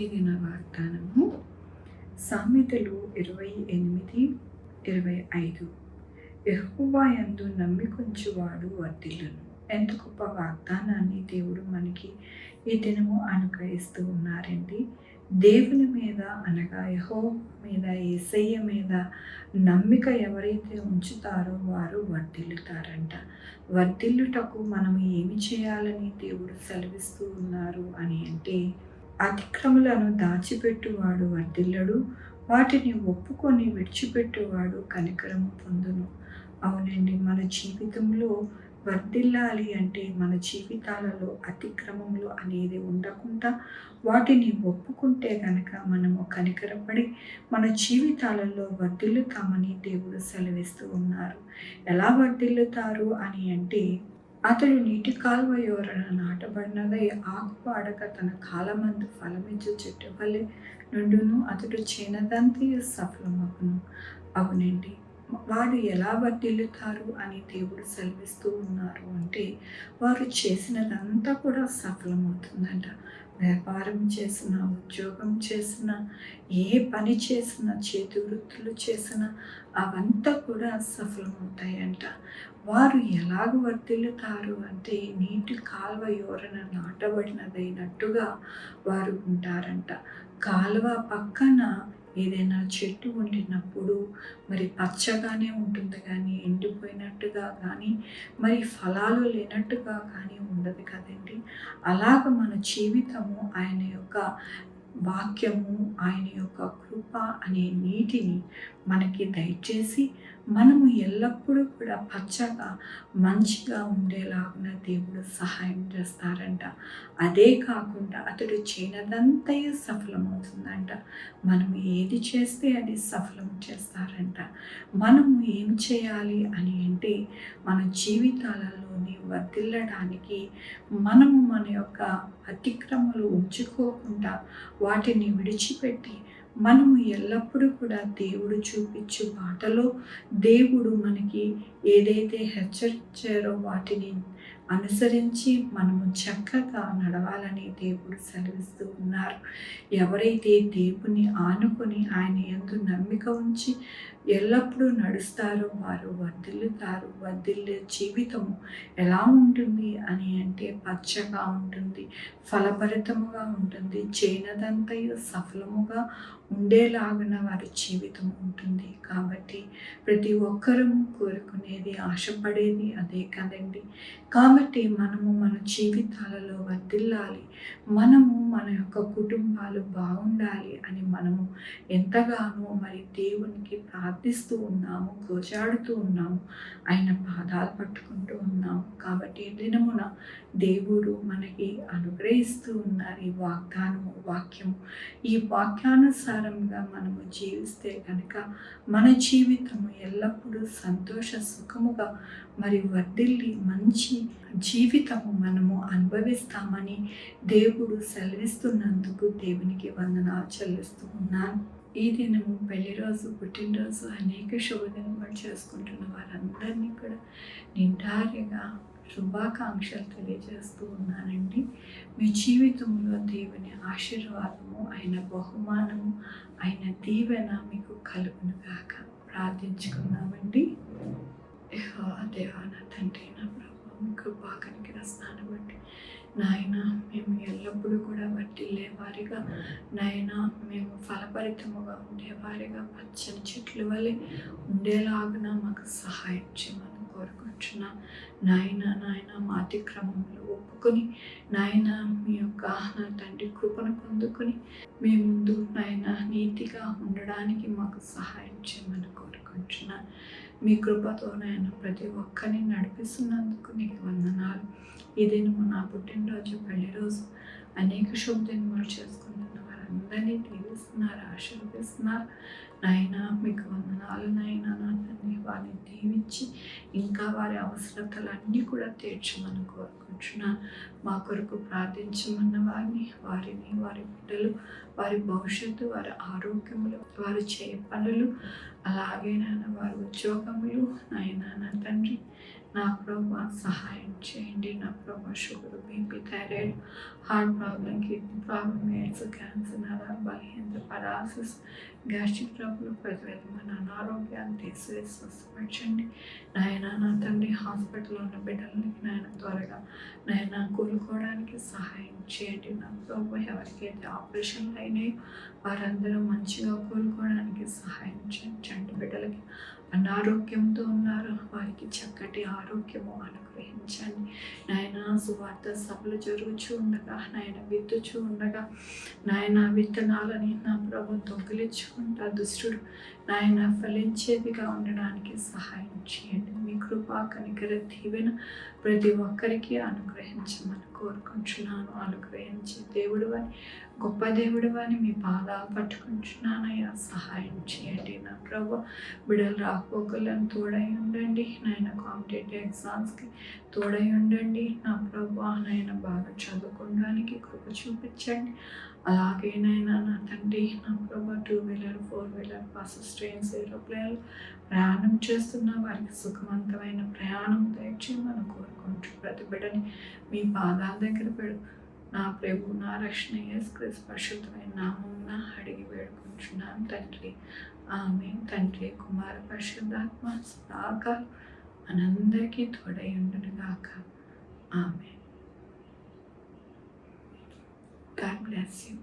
ఈ దిన వాగ్దానము సామెతలు 28:25. యెహోవా యందు నమ్మికుంచువాడు వర్ధిల్లును. ఎంత గొప్ప వాగ్దానాన్ని దేవుడు మనకి ఈ దినము అనుగ్రహిస్తూ ఉన్నారండి. దేవుని మీద అనగా యెహోవా మీద, యేసయ్య మీద నమ్మిక ఎవరైతే ఉంచుతారో వారు వర్ధిల్లుతారంట. వర్ధిల్లుటకు మనం ఏమి చేయాలని దేవుడు సెలవిస్తూ ఉన్నారు అని అంటే, అతిక్రములను దాచిపెట్టువాడు వర్ధిల్లడు, వాటిని ఒప్పుకొని విడిచిపెట్టువాడు కనికరము పొందును. అవునండి, మన జీవితంలో వర్ధిల్లాలి అంటే మన జీవితాలలో అతిక్రమములు అనేది ఉండకుండా వాటిని ఒప్పుకుంటే గనక మనము కనికరపడి మన జీవితాలలో వర్ధిల్లుతామని దేవుడు సెలవిస్తూ ఉన్నారు. ఎలా వర్ధిల్లుతారు అని అంటే, అతడు నీటి కాలువ యోరన నాటబడినదై ఆకుపాడక తన కాలమందు ఫలమిచ్చు చెట్టు వలె నుండును, అతడు చేనదంతయు సఫలమగును. అవునండి, వారు ఎలా వర్ధిల్లుతారు అని దేవుడు సెలవిస్తూ ఉన్నారు అంటే, వారు చేసినదంతా కూడా సఫలమవుతుందంట. వ్యాపారం చేసినా, ఉద్యోగం చేసినా, ఏ పని చేసినా, చేతి వృత్తులు చేసినా అవంతా కూడా సఫలమవుతాయంట. వారు ఎలాగ వర్ధిల్లుతారు అంటే, నీటి కాలువ యోరన నాటబడినదైనట్టుగా వారు ఉంటారంట. కాలువ పక్కన ఏదైనా చెట్టు ఉండినప్పుడు మరి పచ్చగానే ఉంటుంది కానీ ఎండిపోయినట్టుగా కానీ మరి ఫలాలు లేనట్టుగా కానీ ఉండదు కదండి. అలాగ మన జీవితము ఆయన యొక్క వాక్యము, ఆయన యొక్క కృప అనే నీటిని మనకి దయచేసి మనము ఎల్లప్పుడూ కూడా పచ్చగా మంచిగా ఉండేలాగున దేవుడు సహాయం చేస్తారంట. అదే కాకుండా అతడు చేయనదంతయు సఫలమవుతుందంట. మనం ఏది చేస్తే అది సఫలం చేస్తారంట. మనము ఏం చేయాలి అని అంటే, మన జీవితాలలోని వర్ధిల్లడానికి మనము మన యొక్క అతిక్రమలు ఉంచుకోకుండా వాటిని విడిచిపెట్టి మనము ఎల్లప్పుడూ కూడా దేవుడు చూపించు బాటలో దేవుడు మనకి ఏదైతే హెచ్చరించారో వాటిని అనుసరించి మనము చక్కగా నడవాలని దేవుడు సెలవిస్తూ ఉన్నారు. ఎవరైతే దేవుని ఆనుకొని ఆయన యందు నమ్మిక ఉంచి ఎల్లప్పుడూ నడుస్తారో వారు వర్ధిల్లుతారు. వర్ధిల్లే జీవితము ఎలా ఉంటుంది అని అంటే, పచ్చగా ఉంటుంది, ఫలభరితముగా ఉంటుంది, చేయనదంతయు సఫలముగా ఉండేలాగున వారి జీవితం ఉంటుంది. కాబట్టి ప్రతి ఒక్కరూ కోరుకునేది, ఆశపడేది అదే కదండి. కాబట్టి మనము మన జీవితాలలో వర్ధిల్లాలి, మనము మన యొక్క కుటుంబాలు బాగుండాలి అని మనము ఎంతగానో మరి దేవునికి ప్రార్థిస్తూ ఉన్నాము, గోజాడుతూ ఉన్నాము, ఆయన పాదాలు పట్టుకుంటూ ఉన్నాము. కాబట్టి ఈ దినమున దేవుడు మనకి అనుగ్రహిస్తూ ఉన్నారు ఈ వాక్యము. ఈ వాక్యానుసారంగా మనము జీవిస్తే కనుక మన జీవితము ఎల్లప్పుడూ సంతోష సుఖముగా మరి వర్ధిల్లి మంచి జీవితము మనము అనుభవిస్తామని దేవుడు సెలవిస్తున్నందుకు దేవునికి వందనాలు చెల్లిస్తూ ఉన్నాను. ఈ దినము పెళ్లి రోజు, పుట్టినరోజు, అనేక శుభదినములు చేసుకుంటున్న వారందరినీ కూడా నిండారిగా శుభాకాంక్షలు తెలియజేస్తూ ఉన్నానండి. మీ జీవితంలో దేవుని ఆశీర్వాదము, ఆయన బహుమానము, ఆయన దీవెన మీకు కలుగును గాక. ప్రార్థించుకున్నామండి. దేవా, నా తండ్రి, నా ప్రభు, మీ కృపా కనికర స్నానం బట్టి నాయన మేము ఎల్లప్పుడూ కూడా వర్ధిల్లే వారిగా, నాయన మేము ఫలభరితముగా ఉండేవారిగా, పచ్చని చెట్ల వలె ఉండేలాగున మాకు సహాయం చేయమని కోరుకుంటున్నా. నాయన మా అతిక్రమములు ఒప్పుకొని నాయన మీ యొక్క నా తండ్రి కృపను పొందుకొని మీ ముందు నాయన నీతిగా ఉండడానికి మాకు సహాయం చేయమని కోరుకుంటున్నా. మీ కృపతో నాయన ప్రతి ఒక్కరిని నడిపిస్తున్నందుకు నీకు వందనాలు. ఈ దినము నా పుట్టినరోజు, పెళ్లి రోజు, అనేక శుభదినములు చేసుకుంటున్న వారందరినీ దీవిస్తున్నారు, ఆశీర్వదిస్తున్నారు. నాయన మీకు వందనాలు నాయన. నా తండ్రి వారిని దీవించి ఇంకా వారి అవసరతలన్నీ కూడా తీర్చమని కోరుకుంటున్నాను. మా కొరకు ప్రార్థించమన్న వారిని, వారి బిడ్డలు, వారి భవిష్యత్తు, వారి ఆరోగ్యములు, వారు చేయ పనులు, అలాగే నాయన వారి ఉద్యోగములు, నాయన నా తండ్రి నా ప్రభా సహాయం చేయండి. నా ప్రభా sugar, BP, thyroid, heart problem, kidney problem, AIDS, cancer, నరాల బలహీనత, పరాసిస్, గ్యాస్ట్రిక్ ట్రబుల్, ప్రతి విధమైన అనారోగ్యాన్ని తీసివేసి స్వస్థపరచండి. నాయన నా తండ్రి, హాస్పిటల్లో ఉన్న బిడ్డలకి నాయన త్వరగా నాయన కోలుకోవడానికి సహాయం చేయండి. నా ప్రభు ఎవరికైతే ఆపరేషన్లు అయినాయో వారందరూ మంచిగా కోలుకోవడానికి సహాయం చేయండి. బిడ్డలకి అనారోగ్యంతో ఉన్నారు, వారికి చక్కటి ఆరోగ్యము అనుగ్రహించండి. నాయన సువార్త సభలు జరుగుచూ ఉండగా, నాయన విత్తుచూ ఉండగా, నాయన విత్తనాలని నా ప్రభు దొంగిలించుకుంటా దుష్టుడు నాయన ఫలించేదిగా ఉండడానికి సహాయం చేయండి. మీ కృపా కనికర దీవెన ప్రతి ఒక్కరికి అనుగ్రహించమని కోరుకుంటున్నాను. అనుగ్రహించి దేవుడు అని, గొప్ప దేవుడు అని మీ పాదాలు పట్టుకుంటున్నానయ్యా, సహాయం చేయండి. నా ప్రభు బిడ్డలు రాకపోకలను తోడై ఉండండి. నాయన కాంపిటేటివ్ ఎగ్జామ్స్కి తోడై ఉండండి. నా ప్రభు నాయన బాగా చదువుకోవడానికి కృప చూపించండి. అలాగేనైనా నా తండ్రి, నా ప్రభు 2 వీలర్ 4 వీలర్ బస్సెస్, ట్రైన్స్, ఏరోప్లేన్లు ప్రయాణం చేస్తున్న వారికి సుఖవంతమైన ప్రయాణం దయచేయమని కోరుకుంటూ ప్రతి బిడ్డని మీ పాదాల దగ్గర పెడు. నా ప్రభు, నా రక్షణ యేసుక్రీస్తు పరిశుద్ధమైన నామమున అడిగి వేడుకుంటున్నాను తండ్రి. ఆమేన్. తండ్రి, కుమార, పరిశుద్ధాత్మ సదాకాలం మనందరికీ తోడై ఉండును గాక. ఆమేన్. God bless you.